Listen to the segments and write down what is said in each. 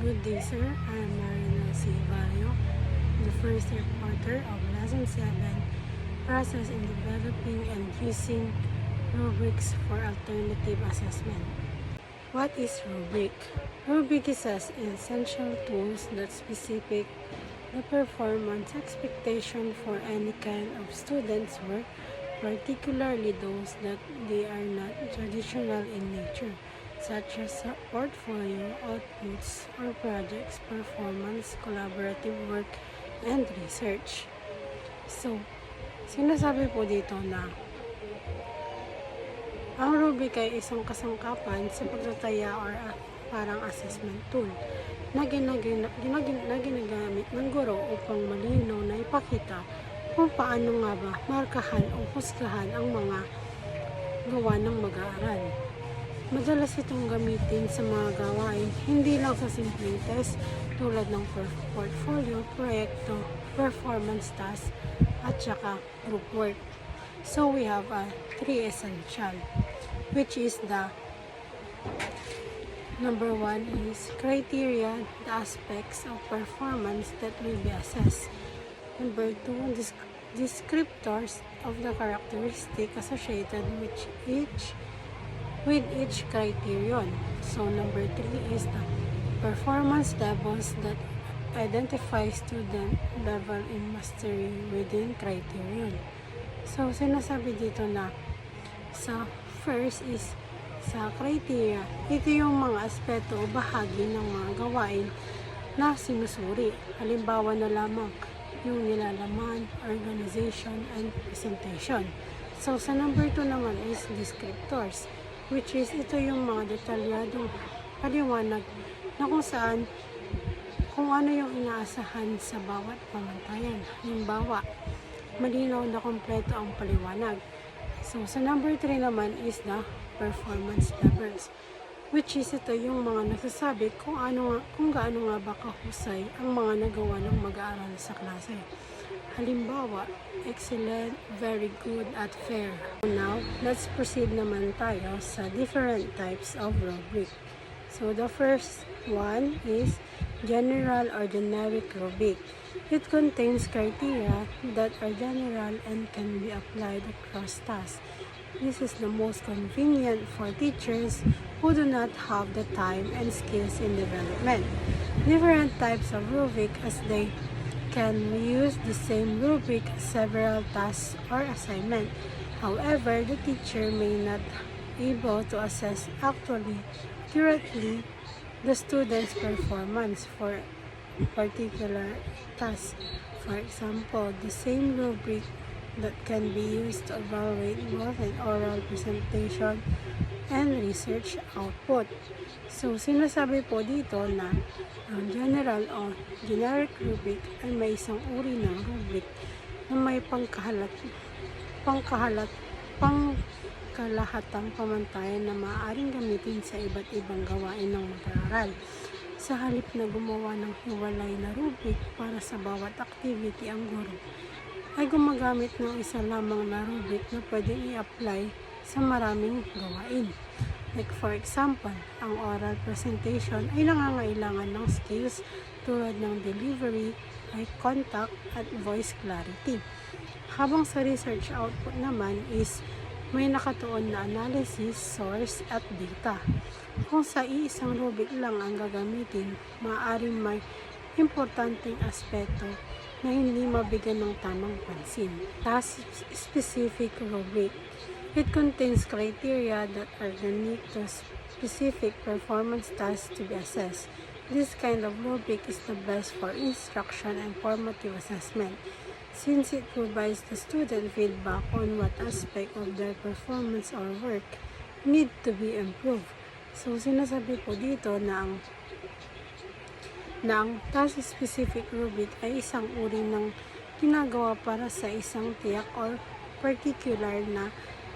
Good day, sir. I'm Marina C. Valio, the first reporter of Lesson 7, Process in Developing and Using Rubrics for Alternative Assessment. What is rubric? Rubric is an essential tools that specific the performance expectation for any kind of student's work, particularly those that they are not traditional in nature, such as portfolio, outputs, or projects, performance, collaborative work, and research. So, sinasabi po dito na ang rubric ay isang kasangkapan sa pagtataya or parang assessment tool na ginagamit ng guro upang malinaw na ipakita kung paano nga ba markahan o husgahan ang mga gawa ng mag-aaral. Madalas itong gamitin sa mga gawain, hindi lang sa simpleng test tulad ng portfolio, proyekto, performance task, at saka group work. So we have three essential, which is the number one is criteria, the aspects of performance that will be assessed. Number two, descriptors of the characteristic associated with each criterion. So number three is the performance levels that identify student level in mastery within criterion. So sinasabi dito na sa first is sa criteria, ito yung mga aspeto o bahagi ng mga gawain na sinusuri. Halimbawa na lamang yung nilalaman, organization, and presentation. So sa number 2 naman is descriptors, which is ito yung mga detalyadong paliwanag na kung ano yung inaasahan sa bawat pamantayan. Halimbawa, malinaw na kompleto ang paliwanag. So sa number 3 naman is the performance levels, which is ito yung mga nagsasabi kung gaano nga ba kahusay ang mga nagawa ng mag-aaral sa klase. Halimbawa, excellent, very good, at fair. Now, let's proceed naman tayo sa different types of rubric. So, the first one is general or generic rubric. It contains criteria that are general and can be applied across tasks. This is the most convenient for teachers who do not have the time and skills in development. Different types of rubric as they can use the same rubric several tasks or assignment. However, the teacher may not able to assess accurately the student's performance for particular task. For example, the same rubric that can be used to evaluate both an oral presentation and research output. So, sinasabi po dito na ang general o generic rubric ay may isang uri ng rubric na may pangkalahatang pamantayan na maaaring gamitin sa iba't ibang gawain ng mag-aaral. Sa halip na gumawa ng hiwalay na rubric para sa bawat activity, ang guro ay gumagamit ng isa lamang na rubric na pwedeng i-apply sa maraming gawain. Like for example, ang oral presentation ay nangangailangan ng skills tulad ng delivery, eye contact, at voice clarity. Habang sa research output naman is may nakatuon na analysis, source, at data. Kung sa iisang rubric lang ang gagamitin, maaaring may importanteng aspeto na hindi mabigyan ng tamang pansin. Task-specific rubric. It contains criteria that are unique to specific performance tasks to be assessed. This kind of rubric is the best for instruction and formative assessment, since it provides the student feedback on what aspect of their performance or work need to be improved. So, sinasabi po dito na ang task-specific rubric ay isang uri ng ginagawa para sa isang tiyak or particular na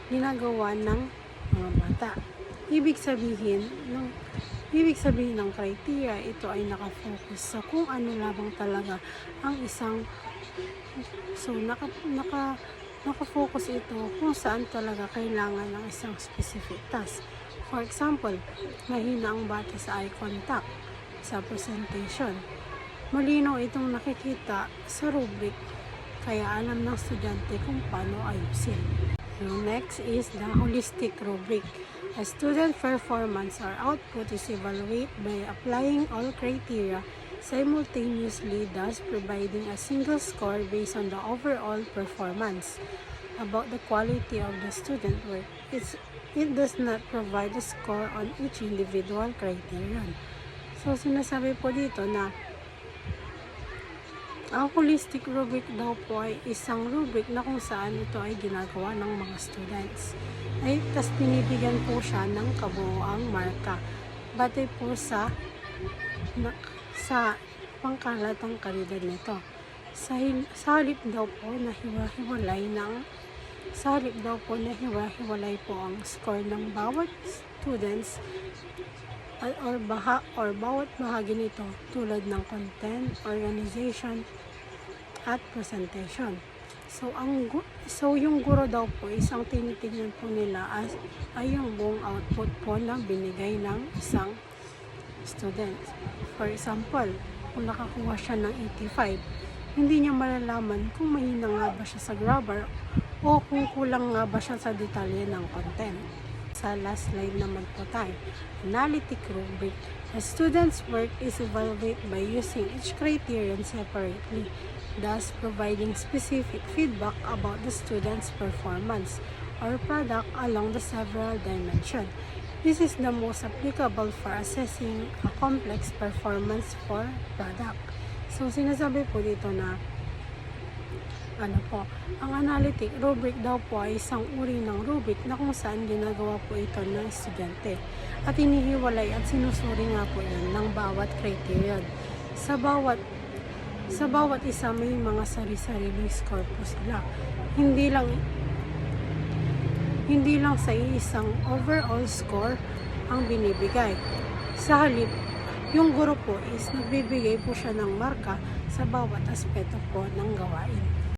ginagawa ng mga bata. Ibig sabihin ng criteria, ito ay nakafocus sa kung ano lamang talaga ang isang nakafocus ito kung saan talaga kailangan ng isang specific task. For example, mahina ang bata sa eye contact. sa presentation. Malinaw itong nakikita sa rubric, kaya alam ng estudyante kung paano ayusin. So next is the holistic rubric. A student performance or output is evaluated by applying all criteria simultaneously, thus providing a single score based on the overall performance. About the quality of the student work, it does not provide a score on each individual criterion. So sinasabi po dito na ang holistic rubric daw po ay isang rubric na kung saan ito ay ginagawa ng mga students. Tas binibigyan po siya ng kabuuang marka. Batay po sa pangkalatang kalidad nito. Sa halip daw po na hiwa-hiwalay po ang score ng bawat students or bawat bahagi nito tulad ng content, organization, at presentation. So yung guro daw po, isang tinitignan po nila ay yung buong output po na binigay ng isang student. For example, kung nakakuha siya ng 85, hindi niya malalaman kung mahina nga ba siya sa grammar o kung kulang nga ba siya sa detalye ng content. Sa last slide naman po tayo. Analytic rubric. A student's work is evaluated by using each criterion separately, thus providing specific feedback about the student's performance or product along the several dimensions. This is the most applicable for assessing a complex performance for product. So, sinasabi po dito na ang analytic rubric daw po ay isang uri ng rubric na kung saan ginagawa po ito ng estudyante at inihiwalay at sinusuri nga po yan ng bawat criterion. Sa bawat isa may mga sari-sariling score po sila. Hindi lang sa isang overall score ang binibigay. Sa halip, yung guro po is nagbibigay po siya ng marka sa bawat aspeto po ng gawain.